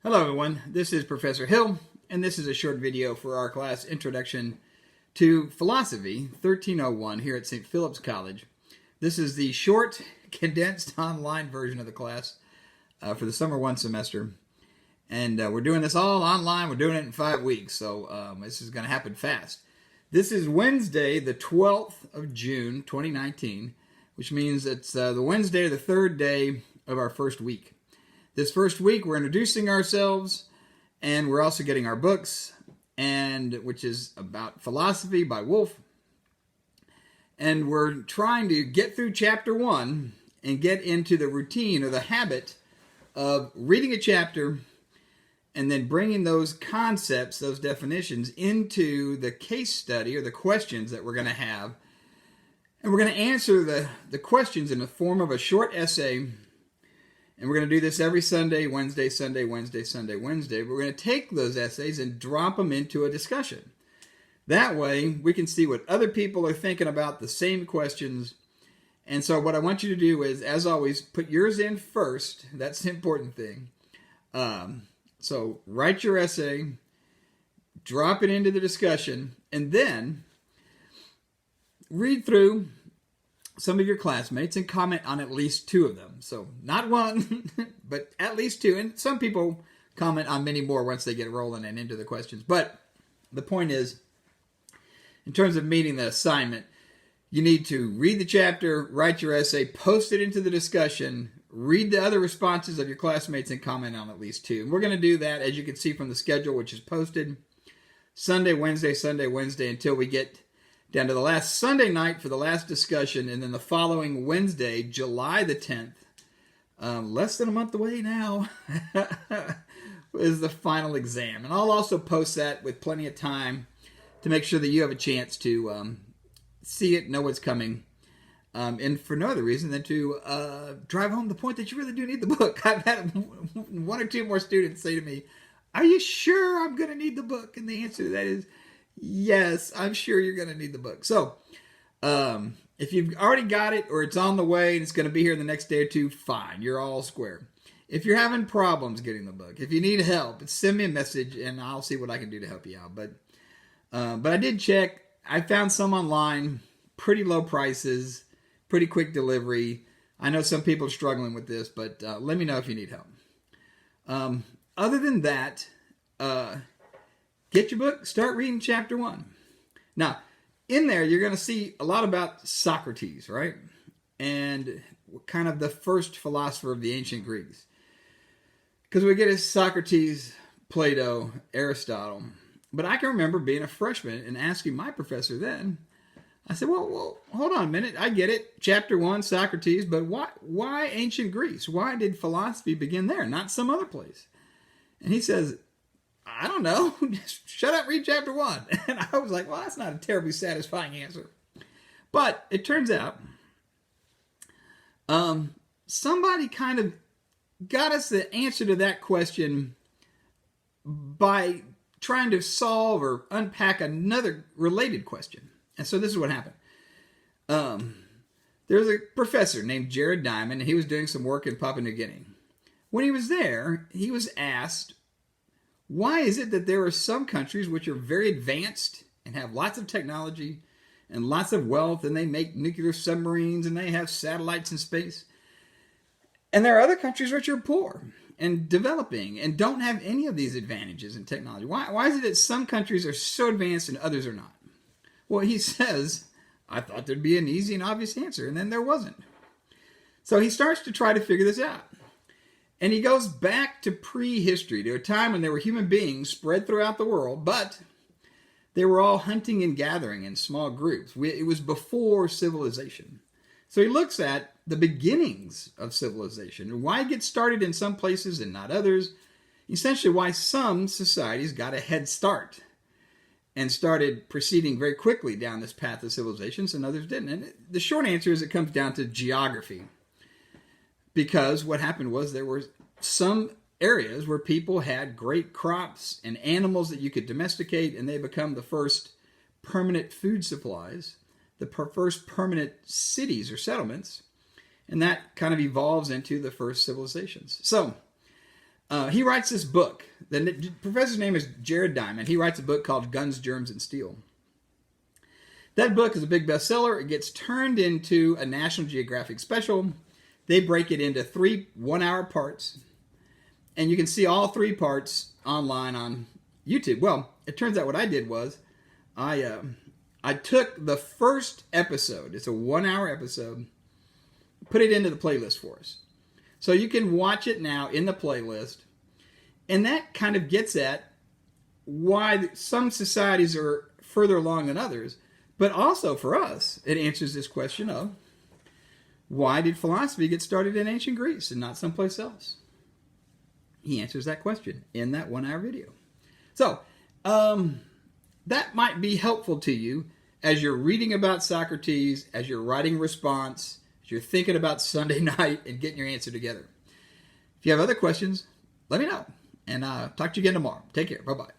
Hello everyone, this is Professor Hill, and this is a short video for our class Introduction to Philosophy 1301 here at St. Philip's College. This is the short, condensed online version of the class for the summer one semester. And we're doing this all online. We're doing it in 5 weeks, so this is going to happen fast. This is Wednesday, the 12th of June, 2019, which means it's the Wednesday, the third day of our first week. This first week, we're introducing ourselves, and we're also getting our books, which is about philosophy by Wolf. And we're trying to get through chapter 1 and get into the routine or the habit of reading a chapter and then bringing those concepts, those definitions, into the case study or the questions that we're going to have. And we're going to answer the questions in the form of a short essay. And we're going to do this every Sunday, Wednesday, Sunday, Wednesday, Sunday, Wednesday. We're going to take those essays and drop them into a discussion. That way, we can see what other people are thinking about the same questions. And so what I want you to do is, as always, put yours in first. That's the important thing. So write your essay, drop it into the discussion, and then read through some of your classmates and comment on at least 2 of them. So not one, but at least 2. And some people comment on many more once they get rolling and into the questions. But the point is, in terms of meeting the assignment, you need to read the chapter, write your essay, post it into the discussion, read the other responses of your classmates, and comment on at least 2. And we're going to do that, as you can see from the schedule, which is posted Sunday, Wednesday, Sunday, Wednesday, until we get down to the last Sunday night for the last discussion, and then the following Wednesday, July the 10th, less than a month away now, is the final exam. And I'll also post that with plenty of time to make sure that you have a chance to see it, know what's coming, and for no other reason than to drive home the point that you really do need the book. I've had 1 or 2 more students say to me, "Are you sure I'm going to need the book?" And the answer to that is, yes, I'm sure you're going to need the book. So, if you've already got it or it's on the way and it's going to be here in the next day or 2, fine. You're all square. If you're having problems getting the book, if you need help, send me a message and I'll see what I can do to help you out. But I did check. I found some online, pretty low prices, pretty quick delivery. I know some people are struggling with this, but let me know if you need help. Other than that, get your book, start reading chapter 1. Now, in there, you're going to see a lot about Socrates, right? And kind of the first philosopher of the ancient Greeks. Because we get Socrates, Plato, Aristotle. But I can remember being a freshman and asking my professor then, I said, well, hold on a minute. I get it. Chapter 1, Socrates, but why ancient Greece? Why did philosophy begin there, not some other place? And he says, I don't know. Just shut up, read chapter 1. And I was like, well, that's not a terribly satisfying answer. But it turns out somebody kind of got us the answer to that question by trying to solve or unpack another related question. And so this is what happened. There's a professor named Jared Diamond, and he was doing some work in Papua New Guinea. When he was there, he was asked, why is it that there are some countries which are very advanced and have lots of technology and lots of wealth, and they make nuclear submarines and they have satellites in space, and there are other countries which are poor and developing and don't have any of these advantages in technology? Why is it that some countries are so advanced and others are not? Well, he says, I thought there'd be an easy and obvious answer, and then there wasn't. So he starts to try to figure this out. And he goes back to prehistory, to a time when there were human beings spread throughout the world, but they were all hunting and gathering in small groups. It was before civilization. So he looks at the beginnings of civilization and why it gets started in some places and not others. Essentially why some societies got a head start and started proceeding very quickly down this path of civilizations and others didn't. And the short answer is it comes down to geography. Because what happened was there were some areas where people had great crops and animals that you could domesticate, and they become the first permanent food supplies, the first permanent cities or settlements, and that kind of evolves into the first civilizations. So He writes this book. The professor's name is Jared Diamond. He writes a book called Guns, Germs, and Steel. That book is a big bestseller. It gets turned into a National Geographic special. They break it into 3 one-hour parts. And you can see all 3 parts online on YouTube. Well, it turns out what I did was I took the first episode. It's a 1-hour episode. Put it into the playlist for us. So you can watch it now in the playlist. And that kind of gets at why some societies are further along than others. But also for us, it answers this question of why did philosophy get started in ancient Greece and not someplace else? He answers that question in that 1-hour video. So, that might be helpful to you as you're reading about Socrates, as you're writing response, as you're thinking about Sunday night and getting your answer together. If you have other questions, let me know. And talk to you again tomorrow. Take care. Bye-bye.